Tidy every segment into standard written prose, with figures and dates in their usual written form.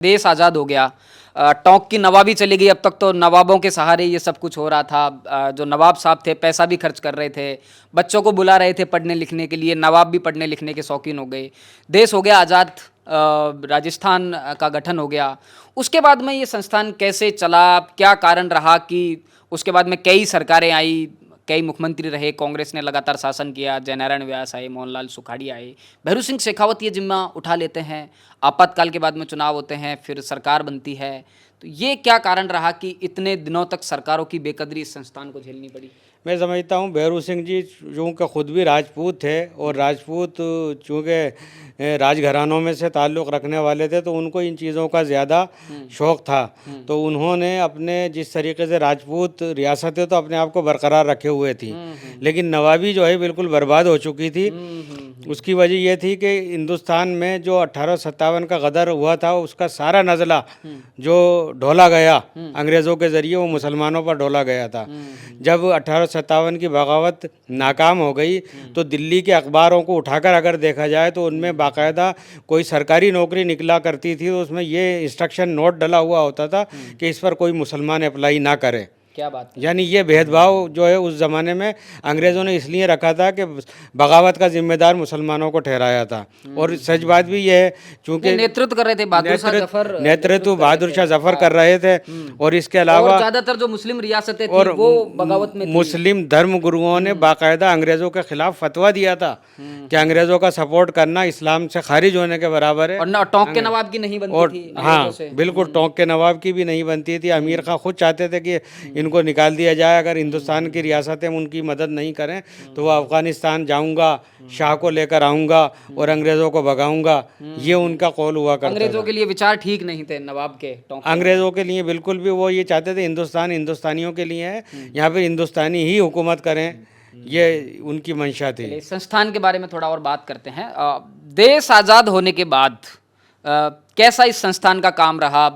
देश आज़ाद हो गया, टोंक की नवाबी चली गई। अब तक तो नवाबों के सहारे ये सब कुछ हो रहा था। जो नवाब साहब थे पैसा भी खर्च कर रहे थे, बच्चों को बुला रहे थे पढ़ने लिखने के लिए, नवाब भी पढ़ने लिखने के शौकीन हो गए। देश हो गया आज़ाद, राजस्थान का गठन हो गया। उसके बाद में ये संस्थान कैसे चला, क्या कारण रहा कि उसके बाद में कई सरकारें आई, कई मुख्यमंत्री रहे, कांग्रेस ने लगातार शासन किया, जयनारायण व्यास आए, मोहनलाल सुखाड़ी आए, भैरू सिंह शेखावत ये जिम्मा उठा लेते हैं, आपातकाल के बाद में चुनाव होते हैं, फिर सरकार बनती है। तो ये क्या कारण रहा कि इतने दिनों तक सरकारों की बेकदरी इस संस्थान को झेलनी पड़ी? मैं समझता हूँ भैरू सिंह जी चूँकि खुद भी राजपूत थे और राजपूत चूँकि राजघरानों में से ताल्लुक़ रखने वाले थे, तो उनको इन चीज़ों का ज़्यादा शौक़ था। तो उन्होंने अपने जिस तरीके से राजपूत रियासतें तो अपने आप को बरकरार रखे हुए थी, लेकिन नवाबी जो है बिल्कुल बर्बाद हो चुकी थी। उसकी वजह यह थी कि हिंदुस्तान में जो 1857 का गदर हुआ था उसका सारा नज़ला जो ढोला गया अंग्रेज़ों के ज़रिए, वो मुसलमानों पर ढोला गया था। जब 1857 की बगावत नाकाम हो गई तो दिल्ली के अखबारों को उठाकर अगर देखा जाए तो उनमें बाकायदा कोई सरकारी नौकरी निकला करती थी, तो उसमें ये इंस्ट्रक्शन नोट डला हुआ होता था कि इस पर कोई मुसलमान अप्लाई ना करे। क्या बात है? यानी ये भेदभाव जो है उस ज़माने में अंग्रेज़ों ने इसलिए रखा था कि बगावत का जिम्मेदार मुसलमानों को ठहराया था। और सच बात भी ये है, चूँकि नेतृत्व कर रहे थे बहादुर शाह जफर, नेतृत्व बहादुर शाह जफर कर रहे थे। और इसके अलावा ज़्यादातर जो मुस्लिम रियासतें थी वो बगावत में थी। मुस्लिम धर्म गुरुओं ने बाकायदा अंग्रेज़ों के खिलाफ फतवा दिया था कि अंग्रेज़ों का सपोर्ट करना इस्लाम से खारिज होने के बराबर है। और टोंक के नवाब की नहीं बनती थी। हाँ बिल्कुल, टोंक के नवाब की भी नहीं बनती थी। अमीर खां खुद चाहते थे कि इनको निकाल दिया जाए, अगर हिंदुस्तान की रियासतें उनकी मदद नहीं करें तो वह अफ़गानिस्तान जाऊंगा, शाह को लेकर आऊँगा और अंग्रेज़ों को भगाऊंगा, ये उनका कौल हुआ करता था। अंग्रेज़ों के लिए विचार ठीक नहीं थे नवाब के। अंग्रेज़ों के लिए बिल्कुल भी, वो ये चाहते थे हिंदुस्तान हिंदुस्तानियों के लिए है, यहाँ पर हिंदुस्तानी ही हुकूमत करें, ये उनकी मंशा थी। संस्थान के बारे में थोड़ा और बात करते हैं। देश आज़ाद होने के बाद कैसा इस संस्थान का काम रहा?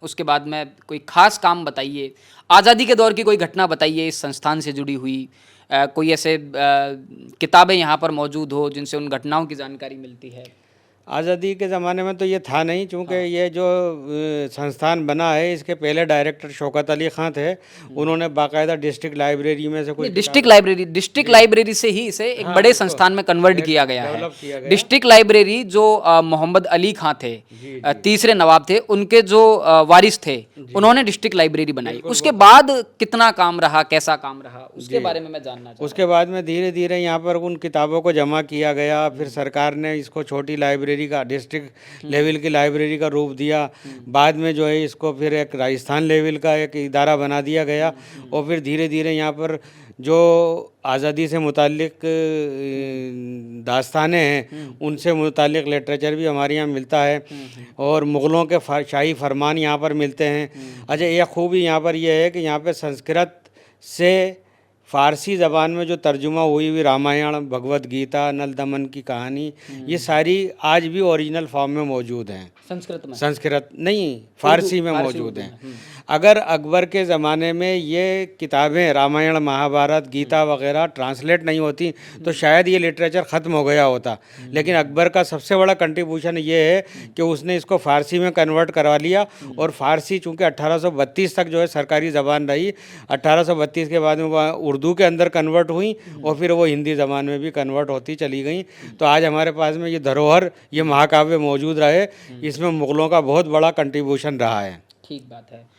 उसके बाद में कोई खास काम बताइए, आज़ादी के दौर की कोई घटना बताइए इस संस्थान से जुड़ी हुई। कोई ऐसे किताबें यहाँ पर मौजूद हो जिनसे उन घटनाओं की जानकारी मिलती है। आज़ादी के ज़माने में तो ये था नहीं, चूँकि ये जो संस्थान बना है इसके पहले डायरेक्टर शौकत अली खां थे। उन्होंने बाकायदा डिस्ट्रिक्ट लाइब्रेरी में से कोई डिस्ट्रिक्ट लाइब्रेरी से ही इसे एक बड़े संस्थान में कन्वर्ट किया गया है। डिस्ट्रिक्ट लाइब्रेरी जो मोहम्मद अली खां थे, तीसरे नवाब थे, उनके जो वारिस थे, उन्होंने डिस्ट्रिक्ट लाइब्रेरी बनाई। उसके बाद कितना काम रहा, कैसा काम रहा, उसके बारे में मैं जानना चाहता हूँ। उसके बाद में धीरे धीरे यहाँ पर उन किताबों को जमा किया गया, फिर सरकार ने इसको छोटी लाइब्रेरी का, डिस्ट्रिक्ट लेवल की लाइब्रेरी का रूप दिया। बाद में जो है इसको फिर एक राजस्थान लेवल का एक इदारा बना दिया गया। और फिर धीरे धीरे यहाँ पर जो आज़ादी से मुतालिक दास्तानें हैं उनसे मुतालिक लिटरेचर भी हमारे यहाँ मिलता है, और मुग़लों के शाही फरमान यहाँ पर मिलते हैं। अच्छा, एक खूबी यहाँ पर यह है कि यहाँ पर संस्कृत से फ़ारसी ज़बान में जो तर्जुमा हुई हुई रामायण, भगवत गीता, नल दमन की कहानी, ये सारी आज भी ओरिजिनल फॉर्म में मौजूद हैं। संस्कृत नहीं, फ़ारसी में मौजूद हैं। अगर अकबर के ज़माने में ये किताबें रामायण, महाभारत, गीता वगैरह ट्रांसलेट नहीं होती तो शायद ये लिटरेचर ख़त्म हो गया होता। लेकिन अकबर का सबसे बड़ा कंट्रीब्यूशन ये है कि उसने इसको फ़ारसी में कन्वर्ट करवा लिया। और फ़ारसी चूँकि 1832 तक जो है सरकारी ज़बान रही, 1832 के बाद में वह उर्दू के अंदर कन्वर्ट हुई और फिर वो हिंदी ज़बान में भी कन्वर्ट होती चली गई। तो आज हमारे पास में ये धरोहर, ये महाकाव्य मौजूद रहे, इसमें मुग़लों का बहुत बड़ा कंट्रीब्यूशन रहा है। ठीक बात है।